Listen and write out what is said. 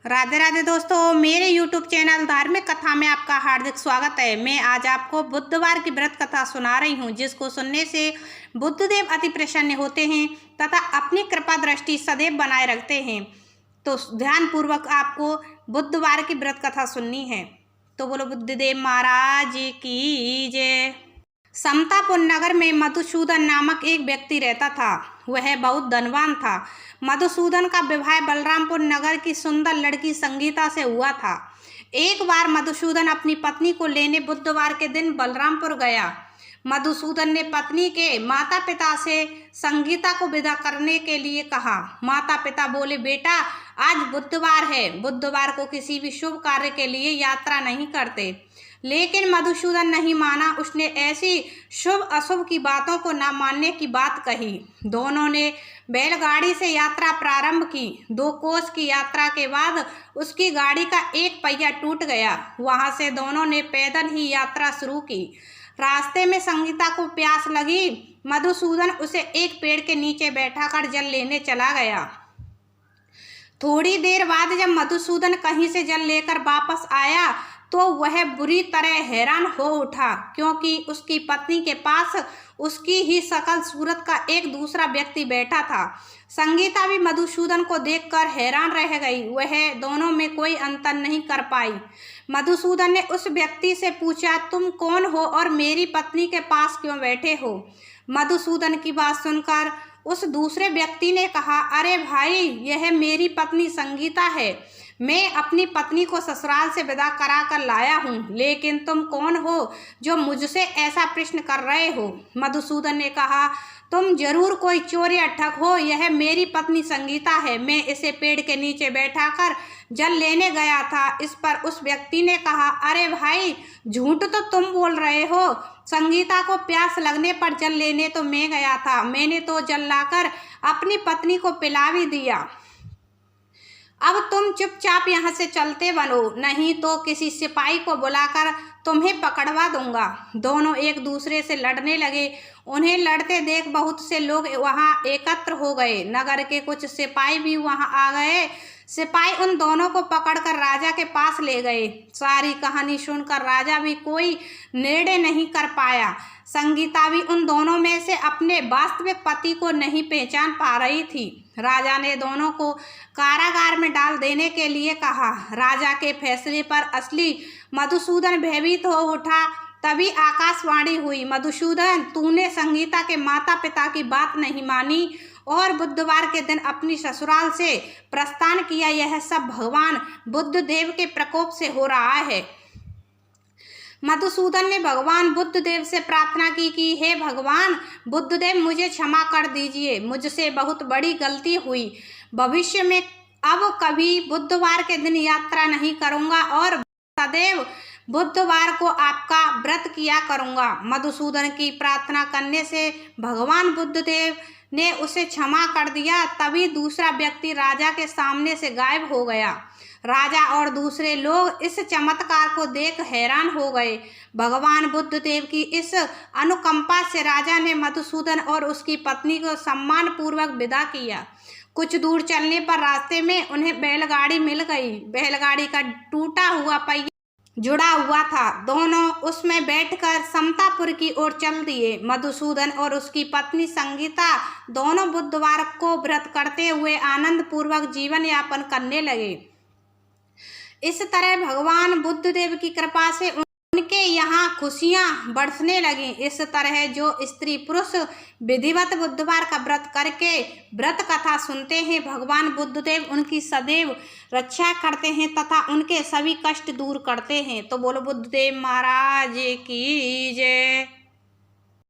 राधे राधे दोस्तों, मेरे YouTube channel धार्मिक कथा में आपका हार्दिक स्वागत है। मैं आज आपको बुधवार की व्रत कथा सुना रही हूँ, जिसको सुनने से बुद्धदेव अति प्रसन्न होते हैं तथा अपनी कृपा दृष्टि सदैव बनाए रखते हैं। तो ध्यान पूर्वक आपको बुधवार की व्रत कथा सुननी है। तो बोलो बुद्धदेव महाराज की जय। समतापुर नगर में मधुसूदन नामक एक व्यक्ति रहता था। वह बहुत धनवान था। मधुसूदन का विवाह बलरामपुर नगर की सुंदर लड़की संगीता से हुआ था। एक बार मधुसूदन अपनी पत्नी को लेने बुधवार के दिन बलरामपुर गया। मधुसूदन ने पत्नी के माता पिता से संगीता को विदा करने के लिए कहा। माता पिता बोले, बेटा आज बुधवार है, बुधवार को किसी भी शुभ कार्य के लिए यात्रा नहीं करते। लेकिन मधुसूदन नहीं माना। उसने ऐसी शुभ अशुभ की बातों को न मानने की बात कही। दोनों ने बैलगाड़ी से यात्रा प्रारंभ की। 2 कोस की यात्रा के बाद उसकी गाड़ी का एक पहिया टूट गया। वहां से दोनों ने पैदल ही यात्रा शुरू की। रास्ते में संगीता को प्यास लगी। मधुसूदन उसे एक पेड़ के नीचे बैठाकर जल लेने चला गया। थोड़ी देर बाद जब मधुसूदन कहीं से जल लेकर वापस आया तो वह बुरी तरह हैरान हो उठा, क्योंकि उसकी पत्नी के पास उसकी ही शकल सूरत का एक दूसरा व्यक्ति बैठा था। संगीता भी मधुसूदन को देखकर हैरान रह गई। वह दोनों में कोई अंतर नहीं कर पाई। मधुसूदन ने उस व्यक्ति से पूछा, तुम कौन हो और मेरी पत्नी के पास क्यों बैठे हो? मधुसूदन की बात सुनकर उस दूसरे व्यक्ति ने कहा, अरे भाई, यह मेरी पत्नी संगीता है। मैं अपनी पत्नी को ससुराल से विदा करा कर लाया हूँ, लेकिन तुम कौन हो जो मुझसे ऐसा प्रश्न कर रहे हो? मधुसूदन ने कहा, तुम जरूर कोई चोर या ठग हो। यह मेरी पत्नी संगीता है। मैं इसे पेड़ के नीचे बैठाकर जल लेने गया था। इस पर उस व्यक्ति ने कहा, अरे भाई, झूठ तो तुम बोल रहे हो। संगीता को प्यास लगने पर जल लेने तो मैं गया था। मैंने तो जल लाकर अपनी पत्नी को पिला भी दिया। अब तुम चुपचाप यहाँ से चलते बनो, नहीं तो किसी सिपाही को बुलाकर तुम्हें पकड़वा दूंगा। दोनों एक दूसरे से लड़ने लगे। उन्हें लड़ते देख बहुत से लोग वहां एकत्र हो गए। नगर के कुछ सिपाही भी वहां आ गए। सिपाही उन दोनों को पकड़कर राजा के पास ले गए। सारी कहानी सुनकर राजा भी कोई निर्णय नहीं कर पाया। संगीता भी उन दोनों में से अपने वास्तविक पति को नहीं पहचान पा रही थी। राजा ने दोनों को कारागार में डाल देने के लिए कहा। राजा के फैसले पर असली मधुसूदन भयभीत हो उठा। तभी आकाशवाणी हुई, मधुसूदन, तूने संगीता के माता पिता की बात नहीं मानी और बुधवार के दिन अपनी ससुराल से प्रस्थान किया। यह सब भगवान बुद्धदेव के प्रकोप से हो रहा है। मधुसूदन ने भगवान बुद्धदेव से प्रार्थना की कि हे भगवान बुद्धदेव, मुझे क्षमा कर दीजिए। मुझसे बहुत बड़ी गलती हुई। भविष्य में अब कभी बुधवार के दिन यात्रा नहीं करूंगा और सदैव बुधवार को आपका व्रत किया करूंगा। मधुसूदन की प्रार्थना करने से भगवान बुद्धदेव ने उसे क्षमा कर दिया। तभी दूसरा व्यक्ति राजा के सामने से गायब हो गया। राजा और दूसरे लोग इस चमत्कार को देख हैरान हो गए। भगवान बुद्धदेव की इस अनुकंपा से राजा ने मधुसूदन और उसकी पत्नी को सम्मान पूर्वक विदा किया। कुछ दूर चलने पर रास्ते में उन्हें बैलगाड़ी मिल गई। बैलगाड़ी का टूटा हुआ पहिया जुड़ा हुआ था। दोनों उसमें बैठकर समतापुर की ओर चल दिए। मधुसूदन और उसकी पत्नी संगीता दोनों बुधवार को व्रत करते हुए आनंद पूर्वक जीवन यापन करने लगे। इस तरह भगवान बुद्धदेव की कृपा से उनके यहाँ खुशियाँ बरसने लगी। इस तरह जो स्त्री पुरुष विधिवत बुधवार का व्रत करके व्रत कथा सुनते हैं, भगवान बुद्धदेव उनकी सदैव रक्षा करते हैं तथा उनके सभी कष्ट दूर करते हैं। तो बोलो बुद्धदेव महाराज की जय।